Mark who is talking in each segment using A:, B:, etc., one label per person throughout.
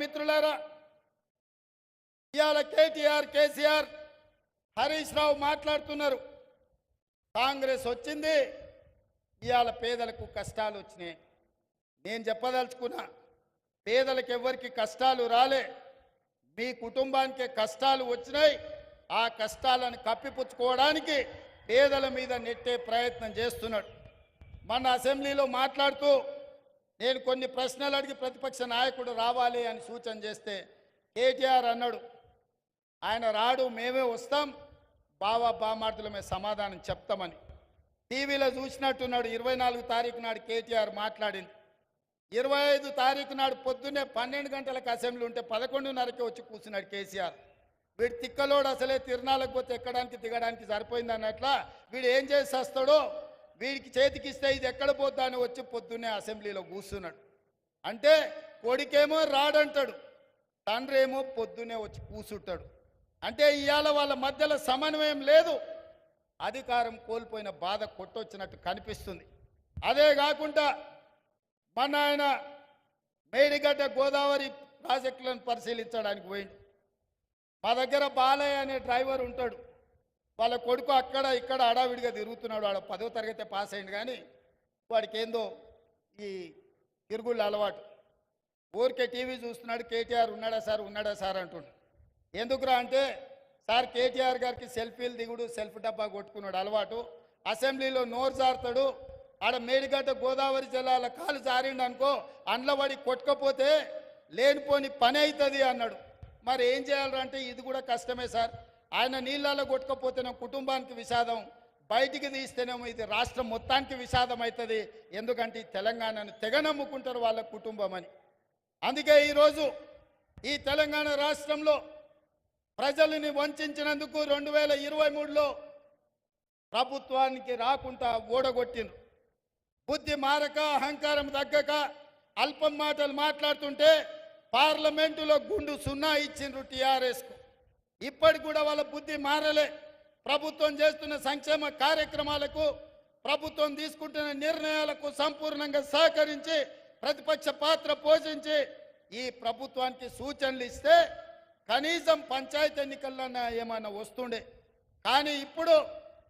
A: మిత్రులారా, ఇవాళ కేటీఆర్, కేసీఆర్, హరీష్ రావు మాట్లాడుతున్నారు. కాంగ్రెస్ వచ్చింది, ఇవాళ పేదలకు కష్టాలు వచ్చినాయి. నేను చెప్పదలుచుకున్నా, పేదలకు ఎవరికి కష్టాలు రాలే, మీ కుటుంబానికి కష్టాలు వచ్చినాయి. ఆ కష్టాలను కప్పిపుచ్చుకోవడానికి పేదల మీద నెట్టే ప్రయత్నం చేస్తున్నాడు. మన అసెంబ్లీలో మాట్లాడుతూ నేను కొన్ని ప్రశ్నలు అడిగి ప్రతిపక్ష నాయకుడు రావాలి అని సూచన చేస్తే కేటీఆర్ అన్నాడు, ఆయన రాడు, మేమే వస్తాం, బావా బామార్దులమే సమాధానం చెప్తామని. టీవీలో చూసినట్టున్నాడు. 24 తారీఖు నాడు కేటీఆర్ మాట్లాడింది. 25 తారీఖు నాడు పొద్దున్నే 12 గంటలకు అసెంబ్లీ ఉంటే 11:30కి వచ్చి కూర్చున్నాడు కేసీఆర్. వీడు తిక్కలోడు, అసలే తిరునాళ్ళకు పోతే ఎక్కడానికి దిగడానికి సరిపోయింది అన్నట్లా వీడు ఏం చేసి వస్తాడో, వీడికి చేతికిస్తే ఇది ఎక్కడ పోద్దా అని వచ్చి పొద్దున్నే అసెంబ్లీలో కూర్చున్నాడు. అంటే కొడుకేమో రాడంటాడు, తండ్రి ఏమో పొద్దున్నే వచ్చి కూర్చుంటాడు. అంటే ఇవాళ వాళ్ళ మధ్యలో సమన్వయం లేదు. అధికారం కోల్పోయిన బాధ కొట్టొచ్చినట్టు కనిపిస్తుంది. అదే కాకుండా మన ఆయన మేడిగడ్డ గోదావరి ప్రాజెక్టులను పరిశీలించడానికి పోయిండు. మా దగ్గర బాలయ్య అనే డ్రైవర్ ఉంటాడు. వాళ్ళ కొడుకు అక్కడ ఇక్కడ అడావిడిగా తిరుగుతున్నాడు. వాడు 10వ తరగతి పాస్ అయింది, కానీ వాడికి ఏందో ఈ తిరుగుళ్ళు అలవాటు. ఊరికే టీవీ చూస్తున్నాడు. కేటీఆర్ ఉన్నాడా సార్ అంటుండు. ఎందుకురా అంటే, సార్ కేటీఆర్ గారికి సెల్ఫీలు దిగుడు, సెల్ఫ్ డబ్బా కొట్టుకున్నాడు అలవాటు. అసెంబ్లీలో నోరు జారుతాడు. ఆడ మేడిగడ్డ గోదావరి జిల్లాల కాలు జారిండు అనుకో, అండ్లబడి కొట్టుకపోతే లేనిపోని పని అవుతుంది అన్నాడు. మరి ఏం చేయాలంటే ఇది కూడా కష్టమే సార్. ఆయన నీళ్ళలో కొట్టుకపోతేనే కుటుంబానికి విషాదం, బయటికి తీస్తేనేమో ఇది రాష్ట్రం మొత్తానికి విషాదం అవుతుంది. ఎందుకంటే తెలంగాణను తెగనమ్ముకుంటారు వాళ్ళ కుటుంబం అని. అందుకే ఈరోజు ఈ తెలంగాణ రాష్ట్రంలో ప్రజల్ని వంచినందుకు 2023లో ప్రభుత్వానికి రాకుండా ఓడగొట్టిండ్రు. బుద్ధి మారక, అహంకారం తగ్గక, అల్పం మాటలు మాట్లాడుతుంటే పార్లమెంటులో గుండు 0 ఇచ్చిండ్రు టీఆర్ఎస్కు. ఇప్పటికి కూడా వాళ్ళ బుద్ధి మారలే. ప్రభుత్వం చేస్తున్న సంక్షేమ కార్యక్రమాలకు, ప్రభుత్వం తీసుకుంటున్న నిర్ణయాలకు సంపూర్ణంగా సహకరించి ప్రతిపక్ష పాత్ర పోషించి ఈ ప్రభుత్వానికి సూచనలు ఇస్తే కనీసం పంచాయతీ ఎన్నికల్లో ఏమైనా వస్తుండే. కానీ ఇప్పుడు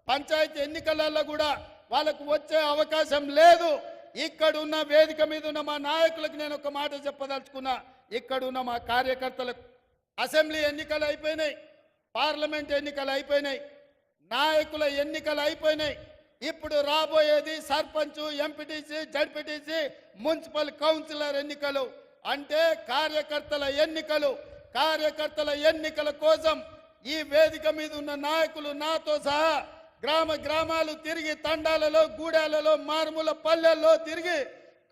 A: పంచాయతీ ఎన్నికలలో కూడా వాళ్ళకు వచ్చే అవకాశం లేదు. ఇక్కడున్న వేదిక మీద ఉన్న మా నాయకులకు నేను ఒక మాట చెప్పదలుచుకున్నా. ఇక్కడున్న మా కార్యకర్తలకు అసెంబ్లీ ఎన్నికలు అయిపోయినాయి, పార్లమెంట్ ఎన్నికలు అయిపోయినాయి, నాయకుల ఎన్నికలు అయిపోయినాయి. ఇప్పుడు రాబోయేది sarpanch, MPTC, ZPTC, municipal councillor ఎన్నికలు. అంటే కార్యకర్తల ఎన్నికలు. కార్యకర్తల ఎన్నికల కోసం ఈ వేదిక మీద ఉన్న నాయకులు నాతో సహా గ్రామాలు తిరిగి, తండాలలో, గూడాలలో, మారుమూల పల్లెల్లో తిరిగి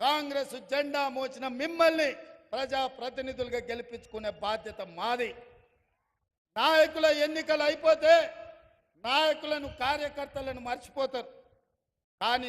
A: కాంగ్రెస్ జెండా మోచిన మిమ్మల్ని ప్రజాప్రతినిధులుగా గెలిపించుకునే బాధ్యత మాది. నాయకుల ఎన్నికలు అయిపోతే నాయకులను, కార్యకర్తలను మర్చిపోతారు. కానీ